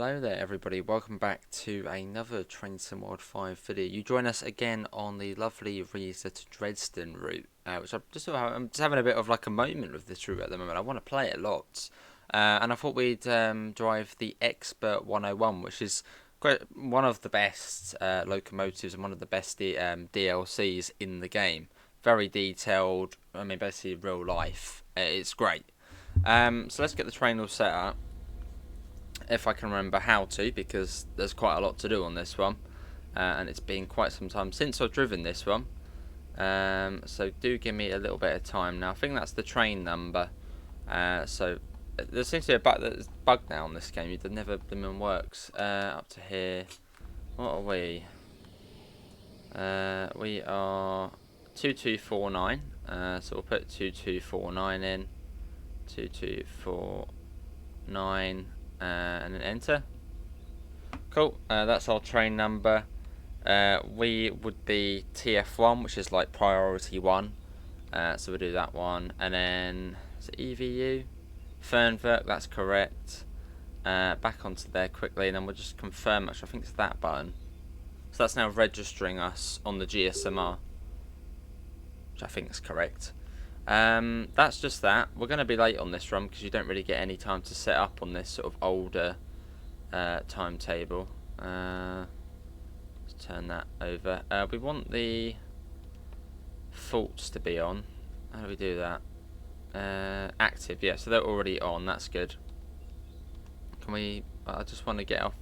Hello there everybody, welcome back to another Train Sim World 5 video. You join us again on the lovely Riesa to Dresden route, which I'm just having a bit of like a moment with this route at the moment. I want to play it lots, and I thought we'd drive the Expert 101, which is one of the best locomotives and one of the best DLCs in the game. Very detailed, I mean basically real life, it's great. So let's get the train all set up. If I can remember how to, because there's quite a lot to do on this one, and it's been quite some time since I've driven this one, so do give me a little bit of time. Now I think that's the train number, so there seems to be a bug now on this game. It never even works. Up to here, what are we? We are 2249, so we'll put 2249 in, 2249, and then enter. Cool, that's our train number. We would be TF1, which is like priority 1, so we'll do that one. And then is it EVU? Fernwerk, that's correct. Back onto there quickly, and then we'll just confirm, actually I think it's that button. So that's now registering us on the GSMR, which I think is correct. That's just that. We're going to be late on this run because you don't really get any time to set up on this sort of older timetable. Let's turn that over. We want the faults to be on. How do we do that? Active, yeah, so they're already on. That's good. Can we... I just want to get off...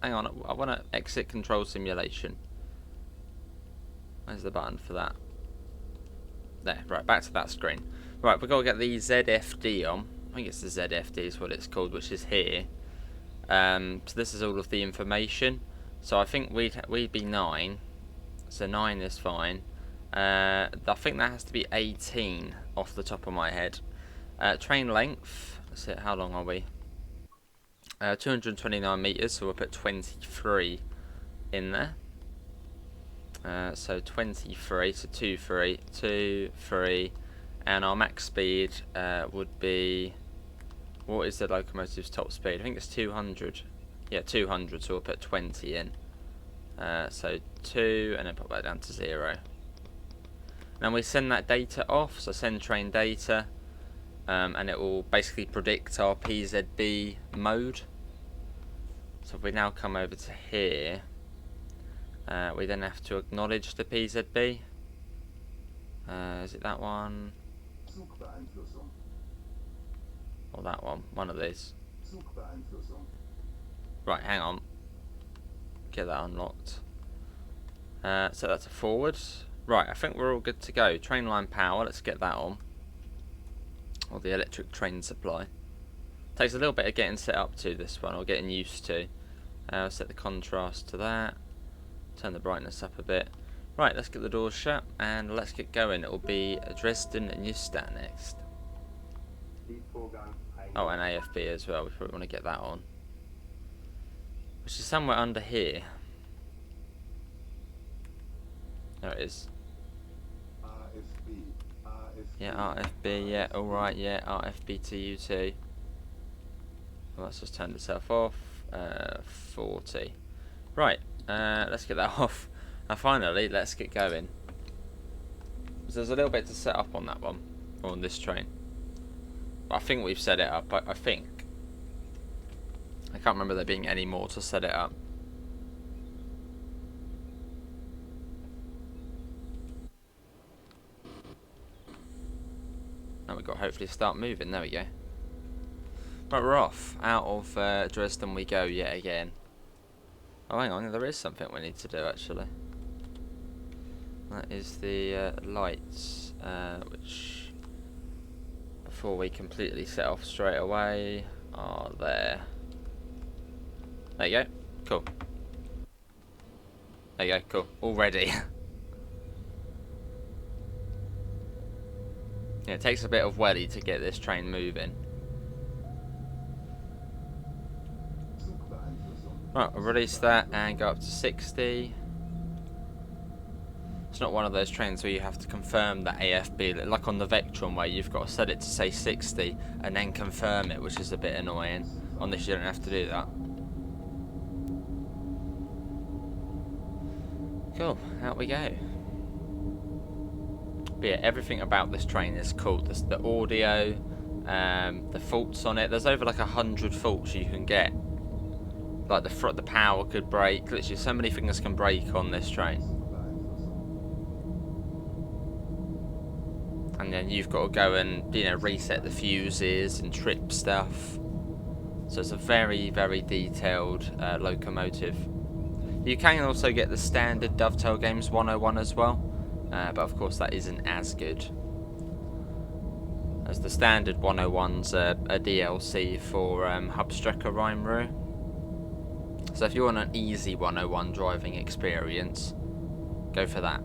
hang on, I want to exit control simulation. Where's the button for that? There, right, back to that screen. Right, we've got to get the ZFD on. I think it's the ZFD is what it's called, which is here. So this is all of the information. So I think we'd be 9. So 9 is fine. I think that has to be 18 off the top of my head. Train length, let's see, how long are we? 229 meters, so we'll put 23 in there. So 23, so 2, 3, and our max speed would be, what is the locomotive's top speed? I think it's 200. Yeah, 200, so we'll put 20 in. So 2, and then pop that down to 0. Then we send that data off, so send train data, and it will basically predict our PZB mode. So if we now come over to here, we then have to acknowledge the PZB. Is it that one? Or that one? One of these. Right, hang on. Get that unlocked. So that's a forward. Right, I think we're all good to go. Train line power, let's get that on. Or the electric train supply. Takes a little bit of getting set up to this one, or getting used to. Set the contrast to that. Turn the brightness up a bit. Right, let's get the doors shut and let's get going. It will be Dresden and Neustadt next. Oh, and AFB as well. We probably want to get that on, which is somewhere under here. There it is. Yeah, RFB. Yeah, all right. Yeah, RFB to you too. Well, let's just turn itself off. 40. Right. Let's get that off, and finally let's get going. So there's a little bit to set up on that one, or on this train. But I think we've set it up. I think. I can't remember there being any more to set it up. Now we've got to hopefully start moving. There we go. Right, we're off. Out of Dresden we go yet again. Oh, hang on, there is something we need to do actually. That is the lights, which, before we completely set off straight away, are there. There you go, cool. There you go, cool, all ready. Yeah, it takes a bit of welly to get this train moving. Right, we'll release that and go up to 60. It's not one of those trains where you have to confirm that AFB, like on the Vectron, where you've got to set it to say 60 and then confirm it, which is a bit annoying. On this you don't have to do that. Cool, out we go. But yeah, everything about this train is cool. There's the audio, the faults on it. There's over like 100 faults you can get. Like the power could break. Literally, so many things can break on this train. And then you've got to go and, you know, reset the fuses and trip stuff. So it's a very, very detailed locomotive. You can also get the standard Dovetail Games 101 as well, but of course that isn't as good. As the standard 101's a DLC for Hubstrecker Rheinruhe. So if you want an easy 101 driving experience, go for that.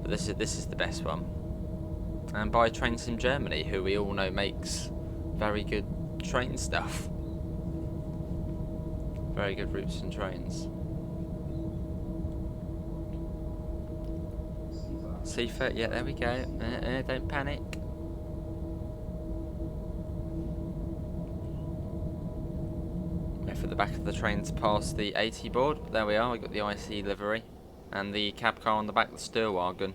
But this is the best one. And by Train Sim Germany, who we all know makes very good train stuff. Very good routes and trains. SIFA, yeah, there we go. Don't panic. Wait for the back of the train to pass the 80 board. But there we are, we got the IC livery. And the cab car on the back, the Sturwagen.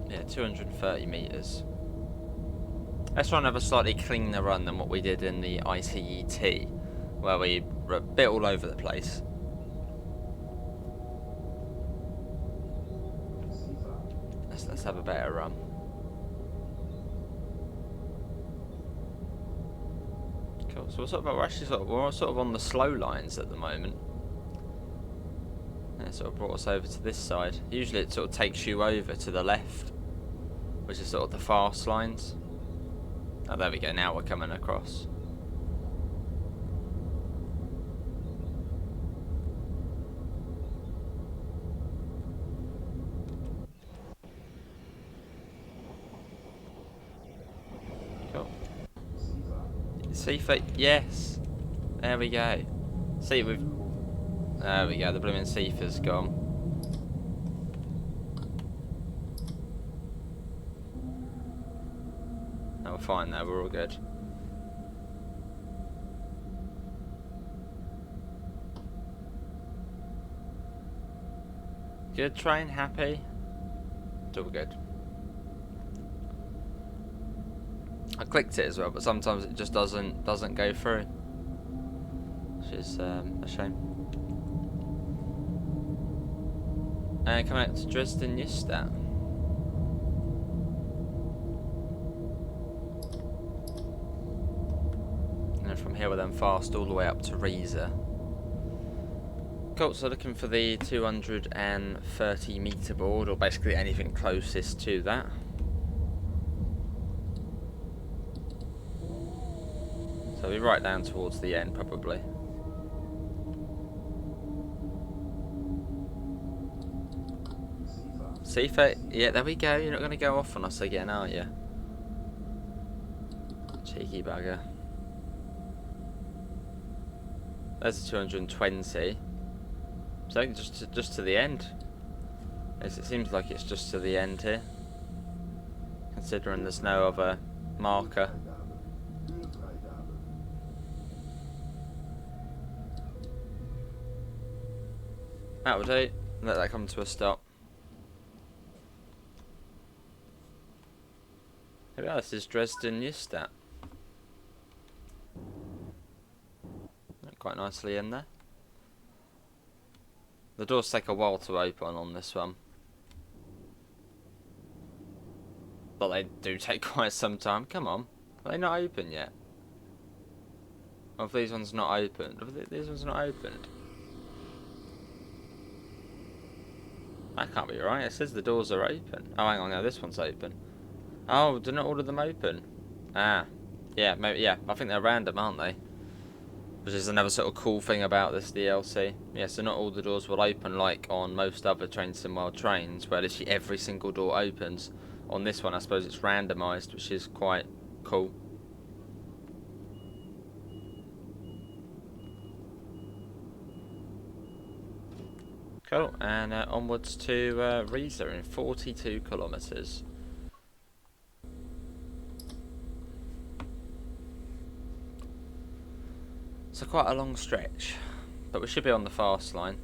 Yeah, 230 metres. Let's try and have a slightly cleaner run than what we did in the ICET, where we were a bit all over the place. Let's have a better run. Cool. So we're actually we're sort of on the slow lines at the moment. And it sort of brought us over to this side. Usually it sort of takes you over to the left, which is sort of the fast lines. Oh, there we go. Now we're coming across. Cool. SIFA, yes. There we go. See, there we go. The blooming SIFA's gone. Oh, we're fine though. We're all good. Good train, happy. It's all good. I clicked it as well, but sometimes it just doesn't go through, which is a shame. And coming out to Dresden, Riesa. And then from here we're then fast all the way up to Riesa. Cool, so looking for the 230 metre board, or basically anything closest to that. So we'll be right down towards the end, probably. SIFA, yeah, there we go. You're not going to go off on us again, are you? Cheeky bugger. There's a 220. So I think just to the end. As it seems like it's just to the end here, considering there's no other marker. That will do. Let that come to a stop. Here we are. This is Dresden, Riesa. Quite nicely in there. The doors take a while to open on this one, but they do take quite some time. Come on, are they not open yet? Or if these ones not opened? If these ones not opened? That can't be right. It says the doors are open. Oh, hang on, no, this one's open. Oh, do not all of them open? Ah, yeah, maybe, yeah. I think they're random, aren't they? Which is another sort of cool thing about this DLC. Yeah, so not all the doors will open like on most other Train Sim World trains, where literally every single door opens. On this one, I suppose it's randomised, which is quite cool. Cool, and onwards to Riesa in 42 kilometres. So quite a long stretch, but we should be on the fast line.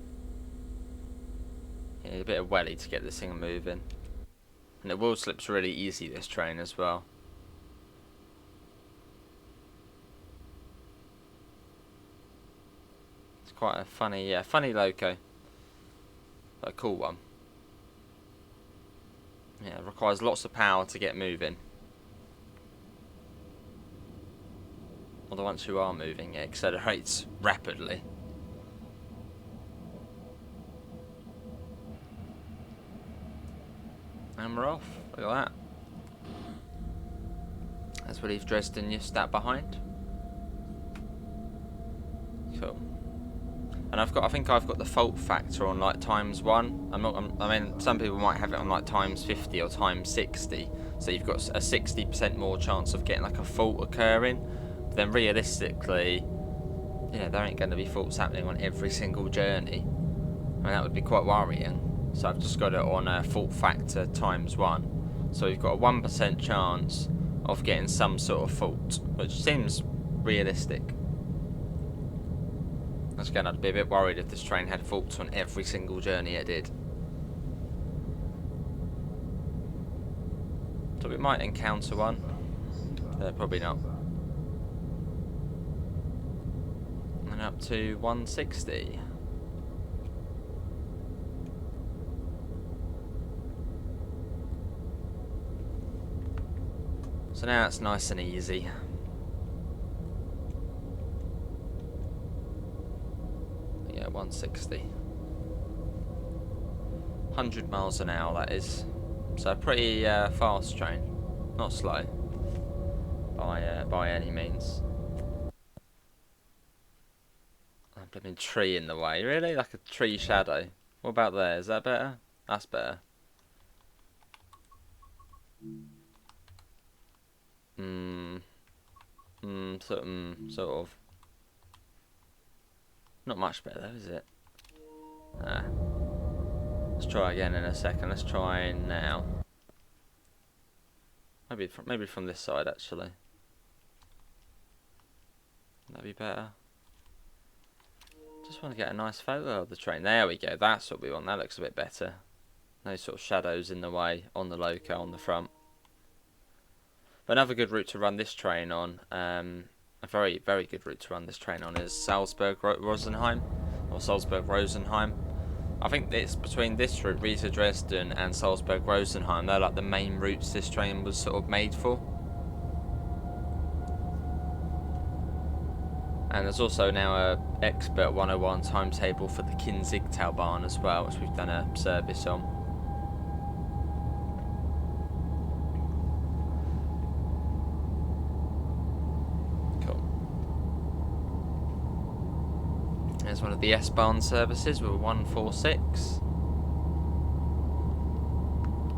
Yeah, a bit of welly to get this thing moving. And the wheel slip's really easy, this train as well. It's quite a funny, funny loco. But a cool one. Yeah, it requires lots of power to get moving. Although once you are moving, it accelerates rapidly. And we're off. Look at that. As we leave Dresden, you stat behind. Cool. And I think I've got the fault factor on like ×1. I mean, some people might have it on like ×50 or ×60. So you've got a 60% more chance of getting like a fault occurring. But then realistically, yeah, there ain't going to be faults happening on every single journey. I mean, that would be quite worrying. So I've just got it on a fault factor ×1. So we've got a 1% chance of getting some sort of fault, which seems realistic. Again, I'd be a bit worried if this train had faults on every single journey it did. So we might encounter one. Probably not. And up to 160. So now it's nice and easy. Yeah, 160. 100 miles an hour, that is. So a pretty fast train. Not slow. By any means. A blooming tree in the way. Really? Like a tree shadow. What about there? Is that better? That's better. Sort of. Not much better though, is it? Let's try again in a second. Let's try now. Maybe from this side actually. That'd be better. Just want to get a nice photo of the train. There we go. That's what we want. That looks a bit better. No sort of shadows in the way on the loco on the front. But another good route to run this train on, a very, very good route to run this train on, is Salzburg-Rosenheim, or Salzburg-Rosenheim. I think it's between this route, Riesa, Dresden, and Salzburg-Rosenheim. They're like the main routes this train was sort of made for. And there's also now a Expert 101 timetable for the Kinzigtaubahn as well, which we've done a service on. There's one of the S-Bahn services with a 146.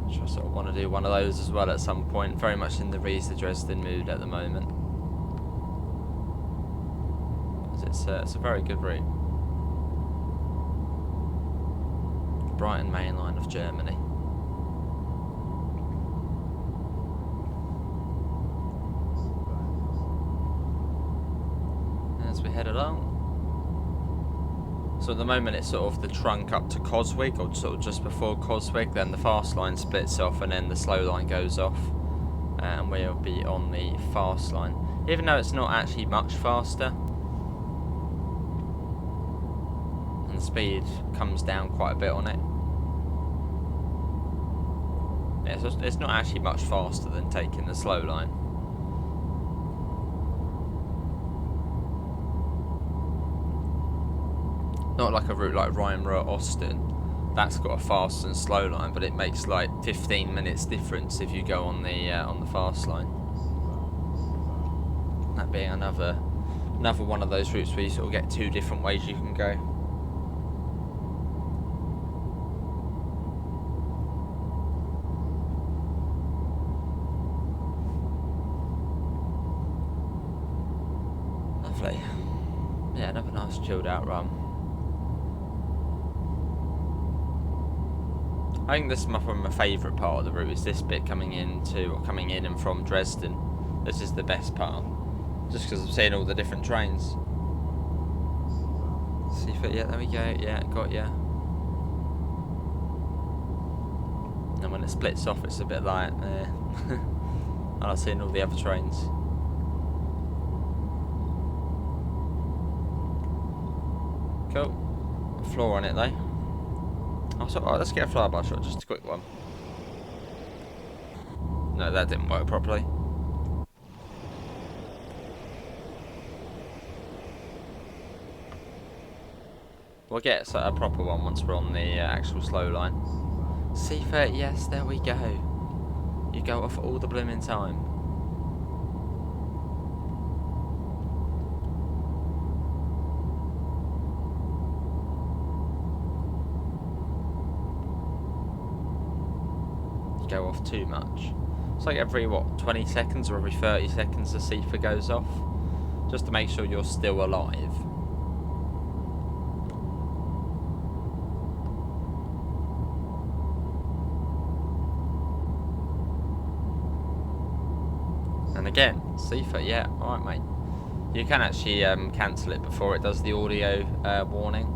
Which I sort of want to do one of those as well at some point. Very much in the Riesa Dresden mood at the moment. It's a very good route. Brighton main line of Germany. As we head along. So at the moment it's sort of the trunk up to Coswig, or sort of just before Coswig, then the fast line splits off and then the slow line goes off. And we'll be on the fast line. Even though it's not actually much faster. And the speed comes down quite a bit on it. Yeah, so it's not actually much faster than taking the slow line. Not like a route like Rheinruhr-Osten. That's got a fast and slow line, but it makes like 15 minutes difference if you go on the fast line. That being another one of those routes where you sort of get two different ways you can go. Lovely. Yeah, another nice chilled out run. I think this is probably my favourite part of the route, is this bit coming in and from Dresden. This is the best part, just because I'm seeing all the different trains. SIFA, yeah, there we go. Yeah, got ya. And when it splits off, it's a bit like, I like seeing all the other trains. Cool. Floor on it though. Oh, so, let's get a flyby shot, just a quick one. No, that didn't work properly. We'll get a proper one once we're on the actual slow line. SIFA, yes, there we go. You go off all the blooming time. You go off too much. It's like every, what, 20 seconds or every 30 seconds the SIFA goes off. Just to make sure you're still alive. And again, SIFA, yeah, alright mate. You can actually cancel it before it does the audio warning.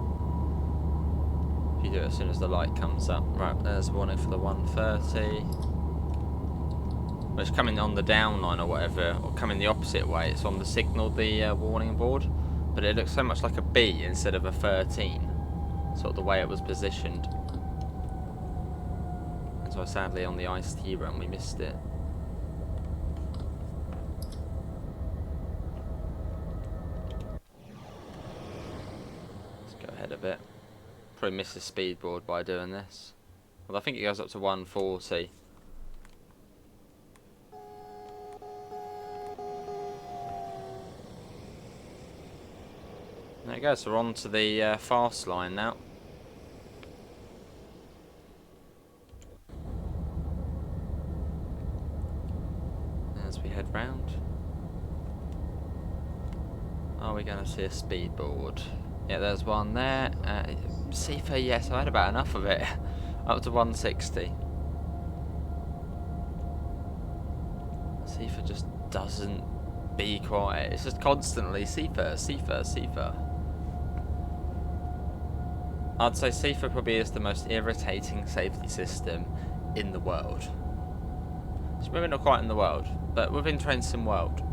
If you do it as soon as the light comes up. Right, there's a warning for the 130. It's coming on the down line or whatever, or coming the opposite way. It's on the signal, the warning board, but it looks so much like a B instead of a 13. Sort of the way it was positioned. And so sadly on the ICE-T run we missed it. Let's go ahead a bit. Probably miss the speed board by doing this. Well, I think it goes up to 140. There you go, so we're on to the fast line now. As we head round. Are we going to see a speed board? Yeah, there's one there. SIFA, yes, I had about enough of it. Up to 160. SIFA just doesn't be quiet. It's just constantly SIFA, SIFA, SIFA. I'd say SIFA probably is the most irritating safety system in the world. It's maybe not quite in the world, but within Train Sim world.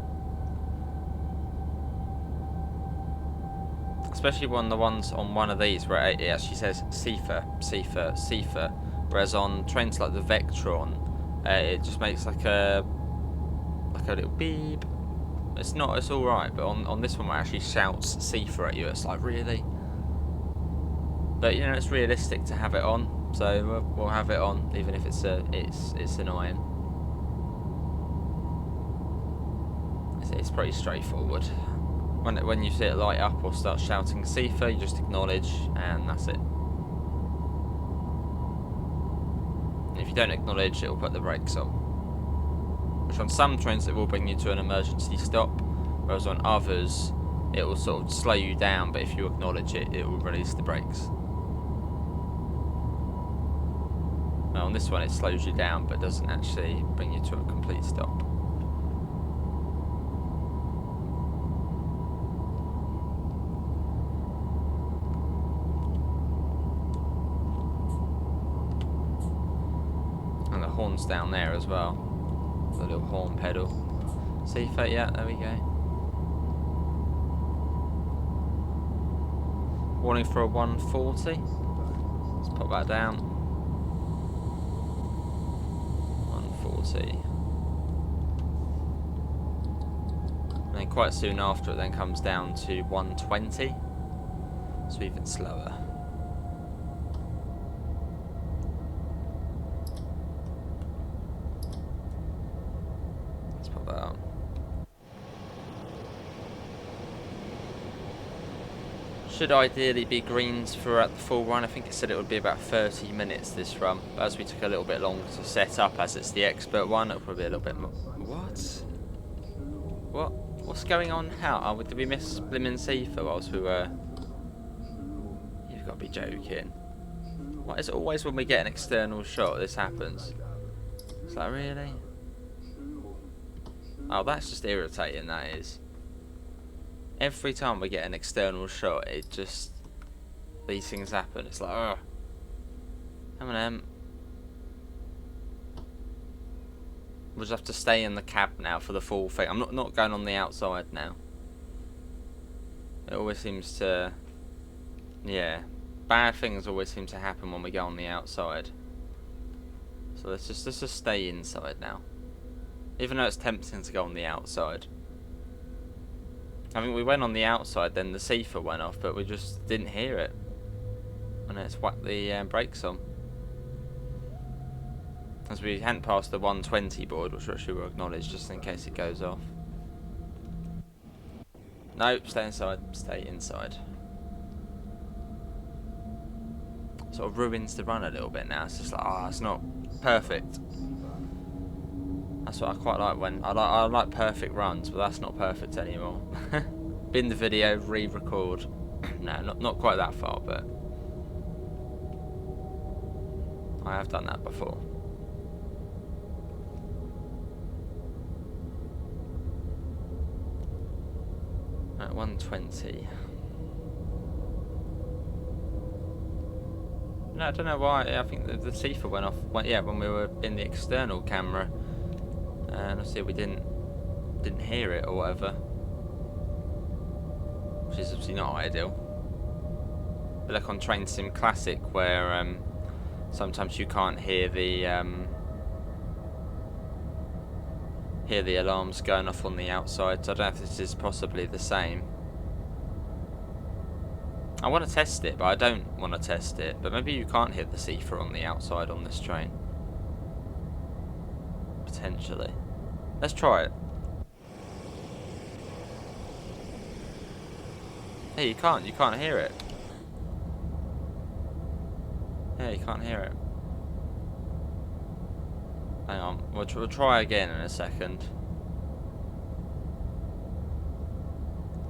Especially the ones on one of these where it actually says SIFA, SIFA, SIFA. Whereas on trains like the Vectron, it just makes like a little beep. It's alright, but on this one where it actually shouts SIFA at you, it's like, really? But you know, it's realistic to have it on, so we'll have it on, even if it's annoying. It's pretty straightforward. When you see it light up or start shouting SIFA, you just acknowledge, and that's it. If you don't acknowledge, it will put the brakes on. Which on some trains it will bring you to an emergency stop, whereas on others it will sort of slow you down, but if you acknowledge it, it will release the brakes. Now on this one it slows you down, but doesn't actually bring you to a complete stop. And the horn's down there as well. The little horn pedal. SIFA, yeah, there we go. Warning for a 140. Let's pop that down. 140. And then quite soon after it then comes down to 120. So even slower. Let's pop that on. Should ideally be greens throughout the full run. I think it said it would be about 30 minutes this run. But as we took a little bit longer to set up, as it's the expert one, it'll probably be a little bit more. What? What's going on? How? Oh, did we miss blimmin' SIFA whilst we were... You've got to be joking. What is it always when we get an external shot this happens? Is that really? Oh, that's just irritating, that is. Every time we get an external shot, it just these things happen. It's like, ugh. M&M. We'll just have to stay in the cab now for the full thing. I'm not going on the outside now. It always seems to... Yeah. Bad things always seem to happen when we go on the outside. So let's just stay inside now. Even though it's tempting to go on the outside. I mean, we went on the outside, then the SIFA went off, but we just didn't hear it. And it's whacked the brakes on. As we hadn't passed the 120 board, which actually will acknowledge just in case it goes off. Nope, stay inside. Stay inside. Sort of ruins the run a little bit now. It's just like, ah, it's not perfect. That's what I quite like when I like perfect runs, but that's not perfect anymore. Bin the video, re-record. No, not quite that far, but I have done that before. At 120. No, I don't know why. I think the SIFA went off. Yeah, when we were in the external camera, and obviously we didn't hear it or whatever, which is obviously not ideal. But like on Train Sim Classic, where sometimes you can't hear the alarms going off on the outside. So I don't know if this is possibly the same. I want to test it, but I don't want to test it. But maybe you can't hear the SIFA on the outside on this train. Potentially. Let's try it. Hey, you can't hear it. Yeah, you can't hear it. Hang on, we'll try again in a second.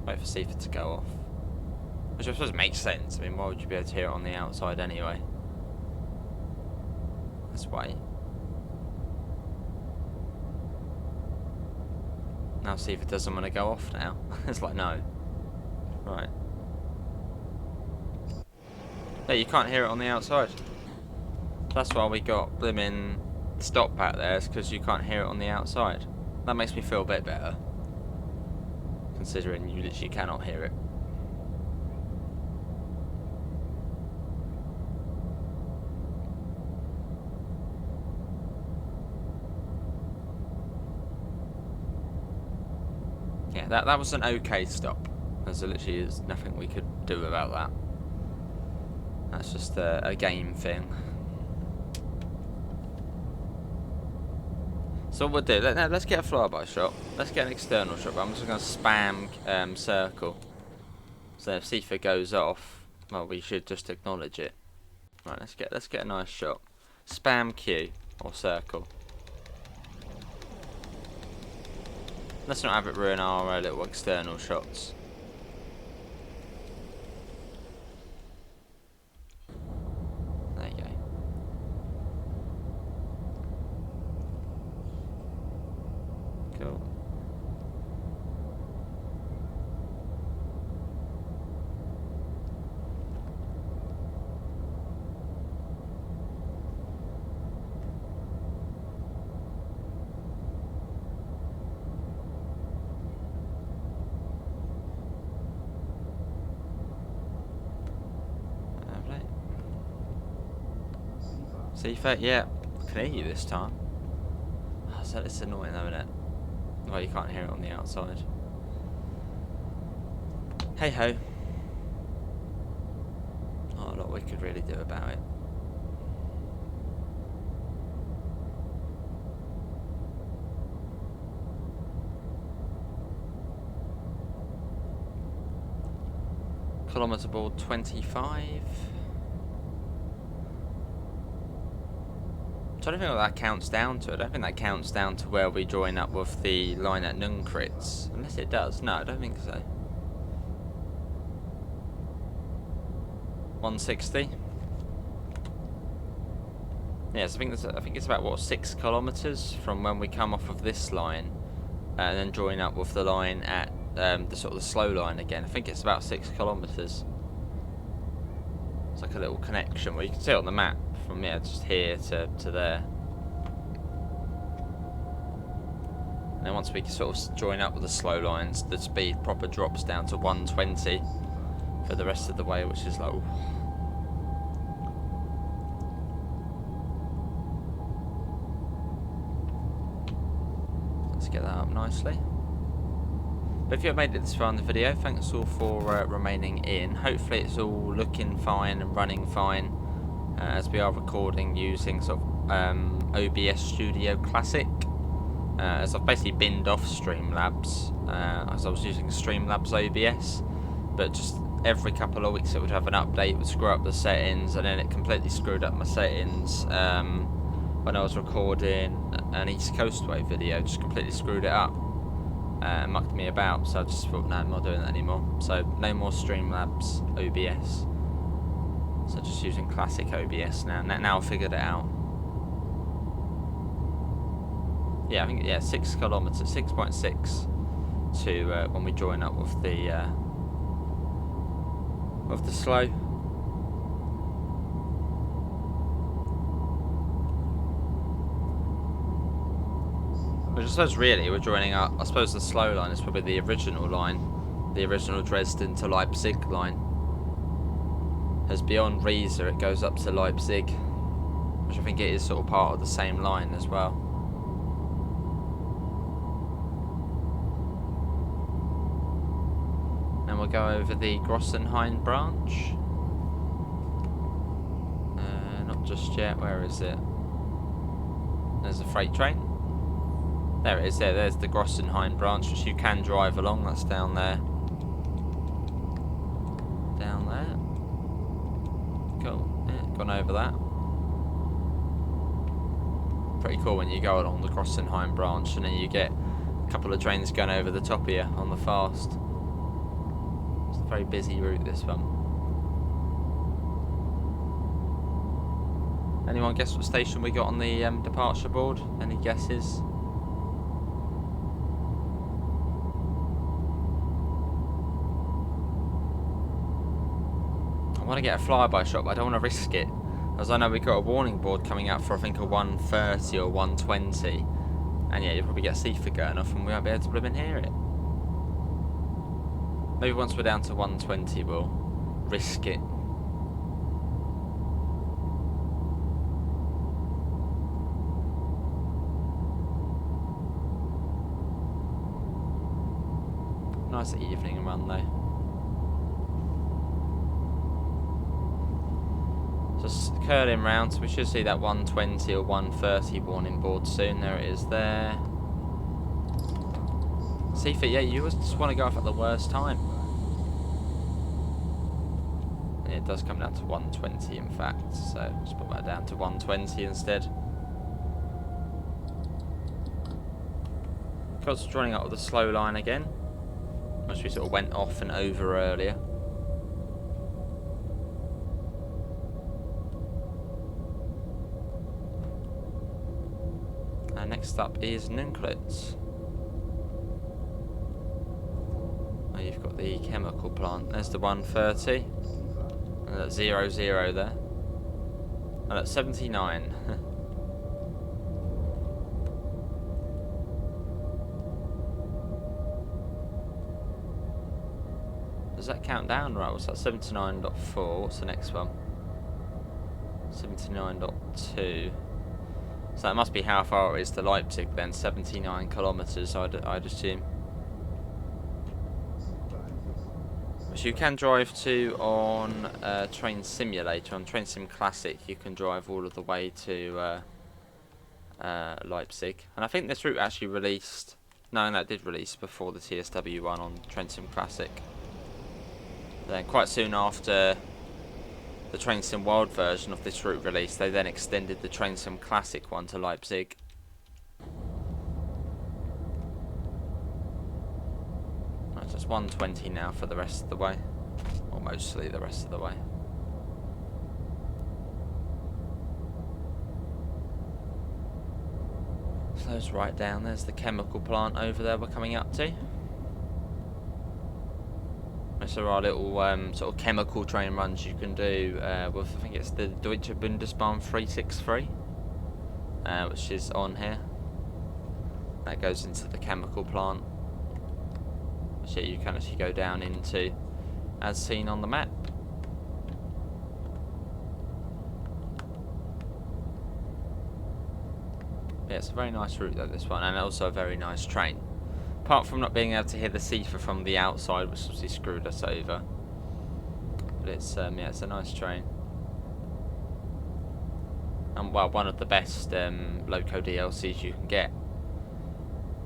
Wait for SIFA to go off. Which I suppose makes sense. I mean, why would you be able to hear it on the outside anyway? Let's wait. Now see if it doesn't want to go off now. It's like, no. Right. Yeah, you can't hear it on the outside. That's why we got blimmin' stop back there, is because you can't hear it on the outside. That makes me feel a bit better. Considering you literally cannot hear it. Yeah, that was an okay stop. There's literally is nothing we could do about that. That's just a game thing. So what we'll do, let's get a flyby shot. Let's get an external shot, but I'm just going to spam circle. So if SIFA goes off, well, we should just acknowledge it. Right, let's get a nice shot. Spam Q or circle. Let's not have it ruin our little external shots. There you go. Cool. SIFA, yeah, I can hear you this time. Oh, so it's annoying though, isn't it? Well, you can't hear it on the outside. Hey ho. Not a lot we could really do about it. Kilometre board 25. I don't think what that counts down to. I don't think that counts down to where we join up with the line at Nunkritz. Unless it does. No, I don't think so. 160. Yes, I think it's about what, 6 kilometres from when we come off of this line, and then join up with the line at the sort of the slow line again. I think it's about 6 kilometres. It's like a little connection where you can see it on the map from just here to there. And then once we sort of join up with the slow lines, the speed proper drops down to 120 for the rest of the way, which is low. Let's get that up nicely. But if you have made it this far in the video, thanks all for remaining in. Hopefully it's all looking fine and running fine, as we are recording using sort of OBS Studio Classic. As I've basically binned off Streamlabs, as I was using Streamlabs OBS, but just every couple of weeks it would have an update, it would screw up the settings, and then it completely screwed up my settings when I was recording an East Coast Way video. Just completely screwed it up and mucked me about, so I just thought, no, I'm not doing that anymore. So no more Streamlabs OBS, so just using classic OBS now. Now I figured it out. Yeah, I think 6 kilometers, 6.6 to when we join up with the slow. Which I suppose really we're joining up. I suppose the slow line is probably the original line, the original Dresden to Leipzig line. As beyond Riesa, it goes up to Leipzig, which I think it is sort of part of the same line as well. And we'll go over the Grossenhain branch. Not just yet. Where is it? There's a freight train. There it is. There's the Grossenhain branch, which you can drive along. That's down there. Down there. Cool. Yeah, gone over that. Pretty cool when you go along the Grossenhain branch and then you get a couple of trains going over the top of you on the fast. It's a very busy route, this one. Anyone guess what station we got on the departure board? Any guesses? I want to get a flyby shot, but I don't want to risk it, as I know we've got a warning board coming out for I think a 130 or 120, and yeah, you'll probably get SIFA going off and we won't be able to blooming hear it. Maybe once we're down to 120 we'll risk it. Nice evening run though. Just curling round, so we should see that 120 or 130 warning board soon. There it is there. SIFA, yeah, you just want to go off at the worst time. And it does come down to 120 in fact, so let's put that down to 120 instead. Because joining up with the slow line again, which we sort of went off and over earlier. Next up is Nunklet. Oh, you've got the chemical plant. There's the 130. And that's 00 there. And that's 79. Does that count down right? What's that? 79.4. What's the next one? 79.2. So that must be how far it is to Leipzig then, 79 kilometres I'd assume. Which you can drive to on Train Simulator, on Train Sim Classic you can drive all of the way to Leipzig. And I think this route actually released, no, that did release before the TSW one on Train Sim Classic. Then quite soon after the Train Sim World version of this route release, they then extended the Train Sim Classic one to Leipzig. Right, so it's 120 now for the rest of the way, or mostly the rest of the way. So it's right down, there's the chemical plant over there we're coming up to. there are little sort of chemical train runs you can do with, I think it's the Deutsche Bundesbahn 363, which is on here. That goes into the chemical plant, which you can actually go down into, as seen on the map. Yeah, it's a very nice route though, this one, and also a very nice train. Apart from not being able to hear the SIFA from the outside, which obviously screwed us over. But it's yeah, it's a nice train. And well, one of the best loco DLCs you can get.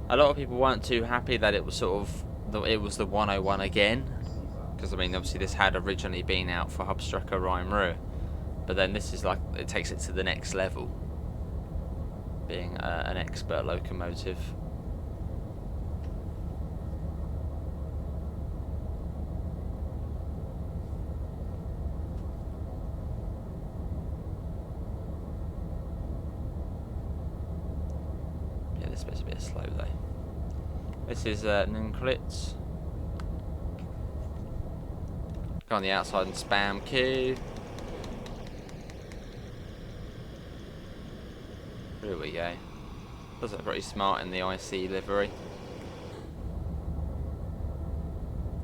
A lot of people weren't too happy that it was sort of it was the 101 again, because I mean obviously this had originally been out for Hubstrecke Rhein-Ruhr, but then this is like, it takes it to the next level, being an expert locomotive. Yeah, this bit's a bit slow though. This is Nunklitz. Go on the outside and spam Q. Here we go. Does look pretty smart in the IC livery.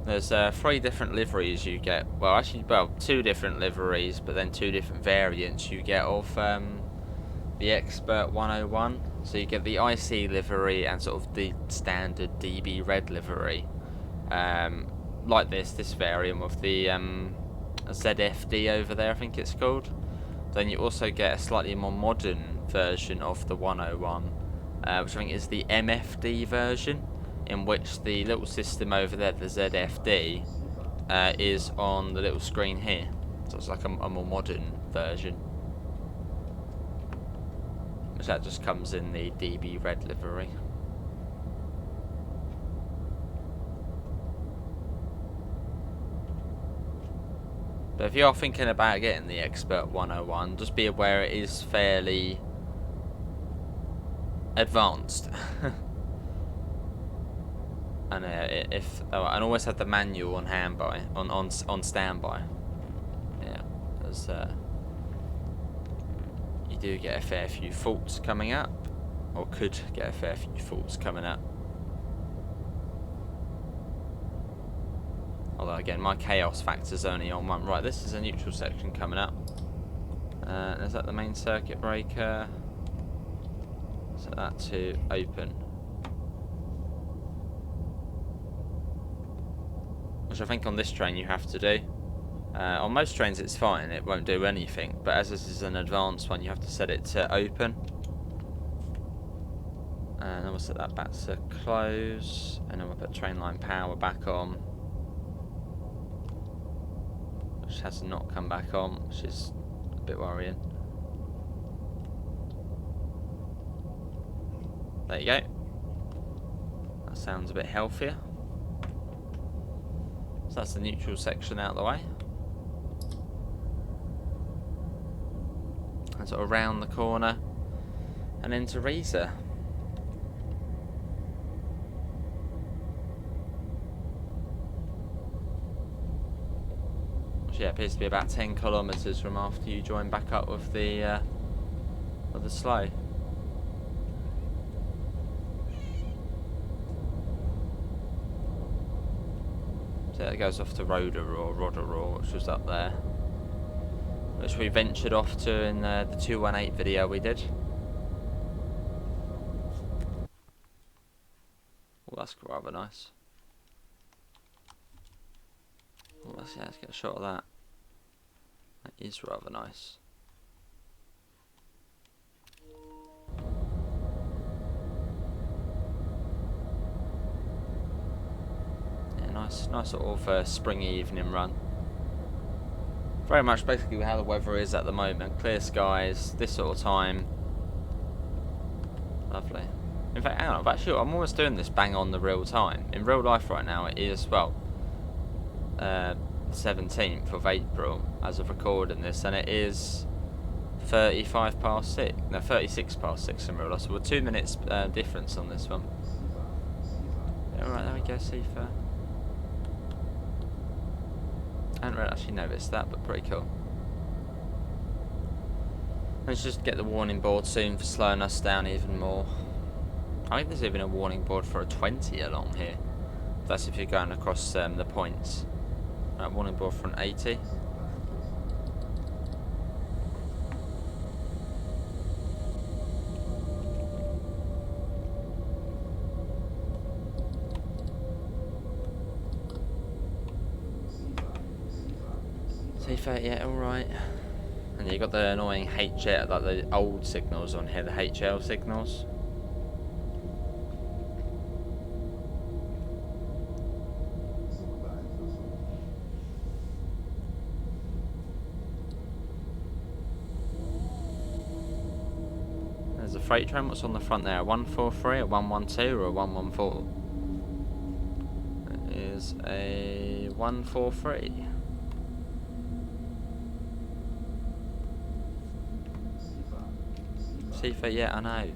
There's 3 different liveries you get. Well, actually, well, 2 different liveries, but then 2 different variants you get of the Expert 101. So you get the IC livery and sort of the standard DB red livery. Like this variant with the ZFD over there, I think it's called. Then you also get a slightly more modern version of the 101, which I think is the MFD version, in which the little system over there, the ZFD, is on the little screen here. So it's like a more modern version. Which that just comes in the DB red livery. But if you are thinking about getting the Expert 101, just be aware it is fairly advanced. And and always have the manual on on standby. Yeah, as you do get a fair few faults coming up, or could get a fair few faults coming up. Although again, my chaos factor's only on 1. Right, this is a neutral section coming up. Is that the main circuit breaker? Set that to open. Which I think on this train you have to do. On most trains it's fine, it won't do anything. But as this is an advanced one, you have to set it to open. And then we'll set that back to close. And then we'll put train line power back on. Which has not come back on, which is a bit worrying. There you go. That sounds a bit healthier. So that's the neutral section out of the way. And sort of round the corner and into Riesa. Yeah, appears to be about 10 kilometres from after you join back up with the slow. So it goes off to Roderohr, which was up there, which we ventured off to in the 218 video we did. Oh, that's rather nice. Oh, let's get a shot of that. That is rather nice. Yeah, nice sort of springy evening run. Very much basically how the weather is at the moment. Clear skies, this sort of time. Lovely. In fact, hang on, I'm almost doing this bang on the real time. In real life right now it is, well, 17th of April as of recording this, and it is 35 past 6. No, 36 past 6 in real life. So we're 2 minutes difference on this one. Yeah, alright, there we go, SIFA. hadn't really actually noticed that, but pretty cool. Let's just get the warning board soon for slowing us down even more. I think there's even a warning board for a 20 along here. That's if you're going across the points. Warning board for an 80. SIFA, yeah, alright. And you got the annoying HL, like the old signals on here, the HL signals. There's a freight train. What's on the front there? A 143, a 112, or a 114? It is a 143. SIFA, yeah, I know.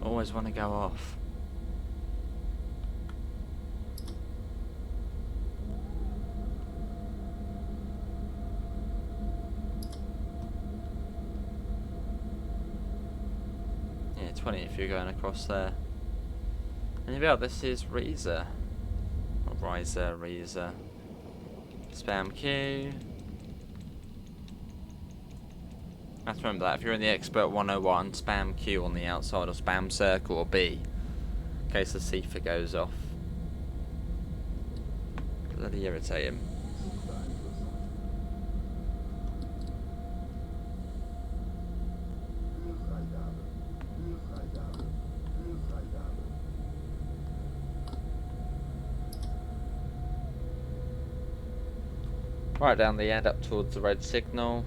Always want to go off. Yeah, 20 if you're going across there. And yeah, this is Riesa. Or Riesa. Spam Q. I have to remember that if you're in the Expert 101, spam Q on the outside or spam circle or B in case the SIFA goes off. Bloody irritating. Right down the end up towards the red signal.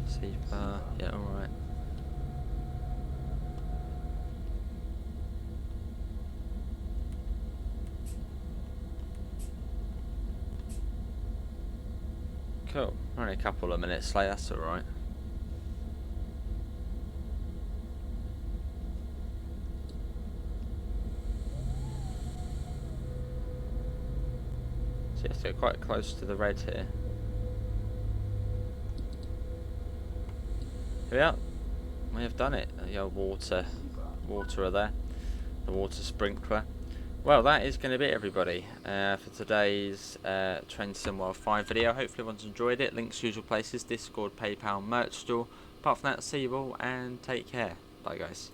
SIFA, yeah, alright. Cool, only a couple of minutes late, that's alright. So you have to get quite close to the red here. Here we are. We have done it. The old water there. The water sprinkler. Well, that is going to be it, everybody, for today's Train Sim World 5 video. Hopefully everyone's enjoyed it. Links usual places, Discord, PayPal, merch store. Apart from that, see you all and take care. Bye, guys.